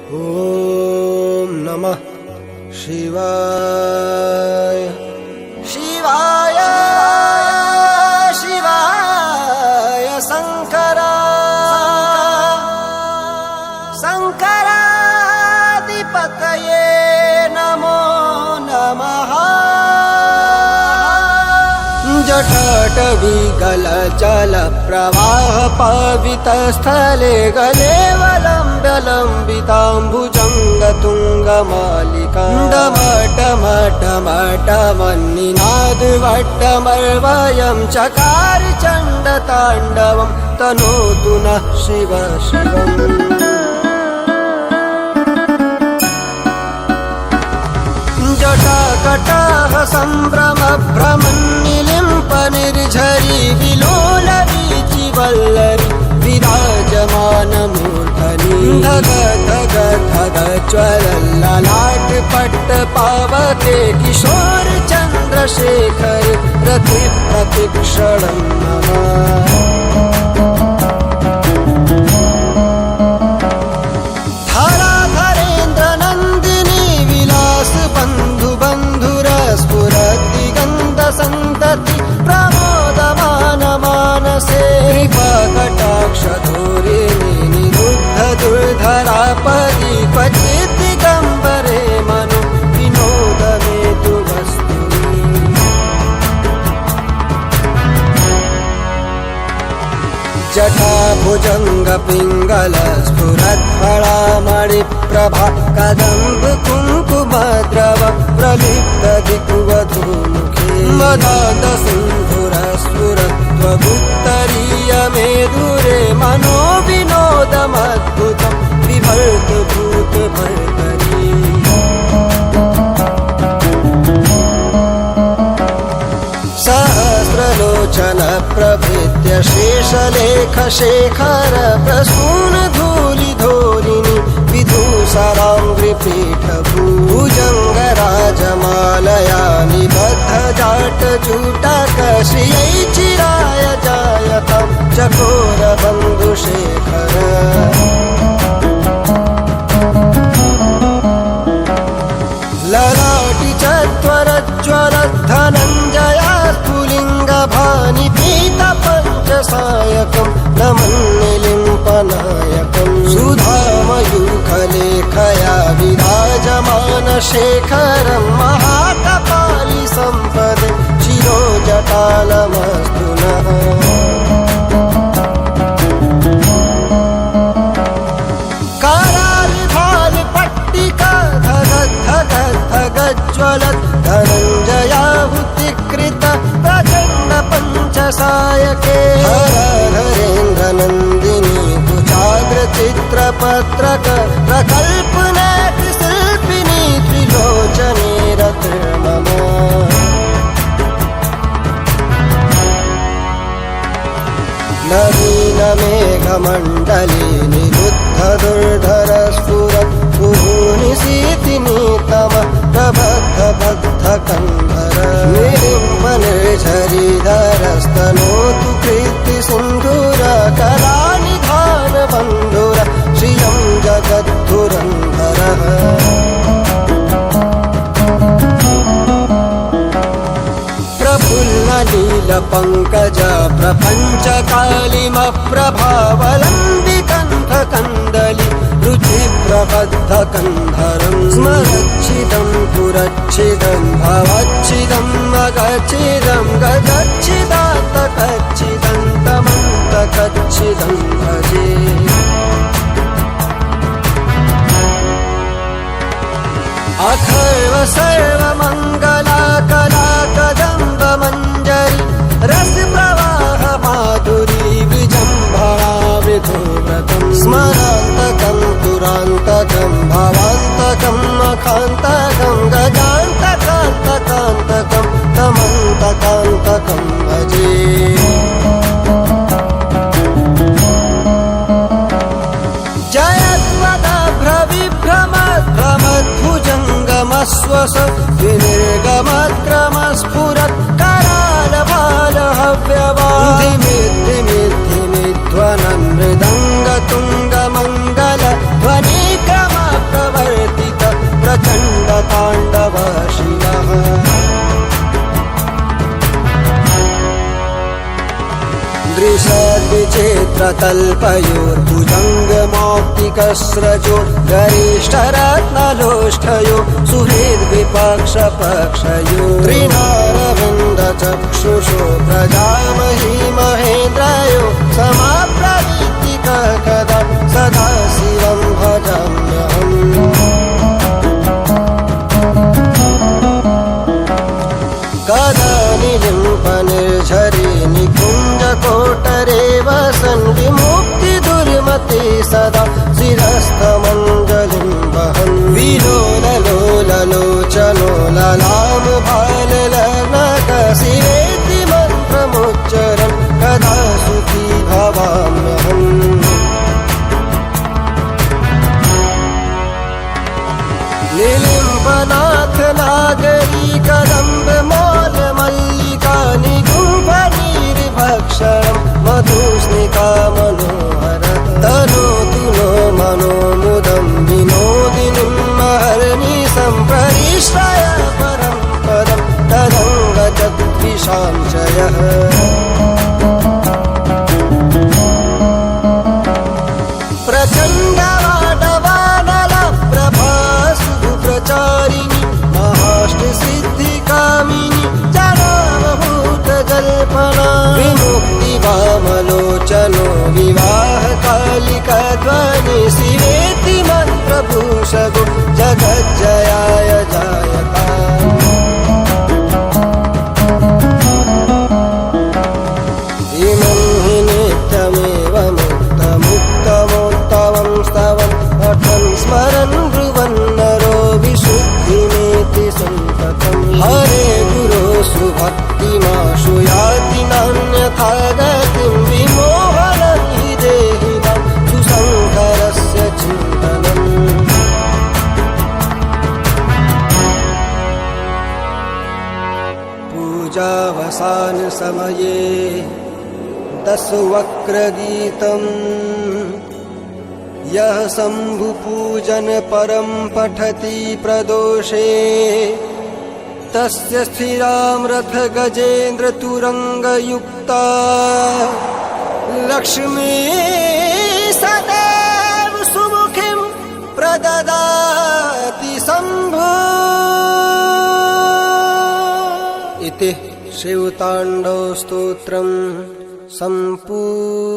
ॐ नमः शिवाय शिवाय शिवाय शंकरा शंकराधिपतये नमो नमः। जटाटवीगलचल प्रवाह पावितस्थले गलेवलं चकार चण्डताण्डवं तनोतु नः शिव शिवम्। जटाकटाह सम्भ्रम भ्रमन्निलिम्प निर्झरी विलोलवीचिवल्लरी विराजमानमूर्धनि धग धग धग ज्वलल्ललाट पट्ट पावके किशोर चन्द्रशेखर रति प्रतिक्षणं नमः। संतति प्रमोदमान मानसे कृपाकटाक्षधूरिणी निरुद्ध दुर्धरापदि क्वचित् दिगम्बरे मनो विनोद मे तु वस्तुनि। जटाभुजंग पिंगल स्फुरत्फलामणि प्रभा कदम्ब कुङ्कुमद्रव प्रलिप्त दिग्वधूमुखे मदान्त सिन्धुरस्फुरत्वगुत्तरीय मेदुरे मनो विनोदमद्भुतं विभर्त भूत भर्तरी। सहस्रलोचन प्रभृत्य शेषलेख शेखर प्रसून धूलि धोरिणि विधूसराङ्घ्रिपीठ भुजङ्ग राजमालया निबद्ध जाट जूटक श्रियै चिराय जायतं चकोर बन्धुशेखर। ललाटि चत्वरज्वल धनञ्जया स्फुलिङ्गभानि पीत पञ्चसायकं नमन्निलिम्पनायकं सुधामयूखलेखया विराजमान शेखरं महाकपालि सम्पदे शिरोजटालमस्तु नः। धगज्वलत् धनञ्जयाहुतिकृत प्रचण्ड पञ्चसायके हरेन्द्र नन्दिनी कुचाग्र चित्रपत्रक प्रकल्पनाथ शिल्पिनी त्रिलोचने रतिर्मम। नवीन मेघमण्डले निरुद्ध दुर्धर स्फुरत् निशीतिनीतम प्रबद्ध बद्ध कन्धर निलिम्ब निर्झरीधरस्तनोतु कृति सिन्धुर कलानिधान बन्धुर श्रियं जगद्धुरन्धरः। प्रफुल्ल नील पंकज प्रपंच कालिम प्रभावलम्बि कंठ कंदलि रुचि प्रबद्ध कंधरं स्मरच्छिदं पुरच्छिदं भवच्छिदं मगच्छिदं गगच्छिदातकच्छिदं तमन्तकच्छिदं भजे। अथर्व सर्वमङ्गला कला कदम्ब मञ्जरी रस प्रवाह माधुरी विजम्भरा विधुव्रतं स्मरान्तकं पुरान्तकं भवान्तकं मखान्तकं गजान्तकान्तकान्तकं तमन्तकान्तकं भजे। भ्रमद्भुजङ्गमस्वस विनिर्गमक्रमस्फुरत् करालभालहव्यवान् धिमिध्वनं मृदङ्गतुङ्गमङ्गल ध्वनिक्रम दृशद्विचित्रतल्पयोर्भुजङ्गमौक्तिकस्रजो गरिष्ठरत्नलोष्ठयो सुहृद्विपक्षपक्षयो त्रिनारविन्दचक्षुषो प्रजामहि महेन्द्रयो समाप्रवीतिकः कदा सदा शिवं भजाम्यहम् कदा निलिम्पनिर्झरे निकुञ्जकोटरे वसन् विमुक्तिदुर्मते सदा शिरस्तमञ्जलिं वहन् विलोललोललोचनो ललामभाललनकशिरेति मन्त्रमुच्चरन् कदा सुखी भवाम्यहम् निलिम्बनाथ नागरी कदम्ब मौलमल्लिका निगुम्फनीर्भक्षणं मधुस्निका मनोहर तनोतु नो मनोमुदं विनोदिनीं महर्निशं परिश्रय परं पदं तदङ्गजद्विषांशयः प्रचारिणी महाष्टसिद्धिकामिनी जनावभूतजल्पना विमुक्तिवामलोचनो विवाहकालिकध्वनि शिवेति मन्त्रभूषगो जगज्जयाय जायका इमं हि नित्यमेव मुक्तमुत्तमोत्तमं स्तवं पठन् स्मरन् ब्रुवन्नरो विशुद्धिमेति सन्ततं हरे गुरो सुभक्तिमाशु याति नान्यथा गतिं विमोहनं हि देहिनां सुशङ्करस्य चिन्तनम् पूजावसानसमये दशवक्त्रगीतम् यः शम्भुपूजन परं पठति प्रदोषे तस्य स्थिरां रथ गजेन्द्र तुरङ्गयुक्ता लक्ष्मी सदैव सुमुखीं प्रददाति शम्भु इति शिवताण्डवस्तोत्रम् सम्पूर्णम्।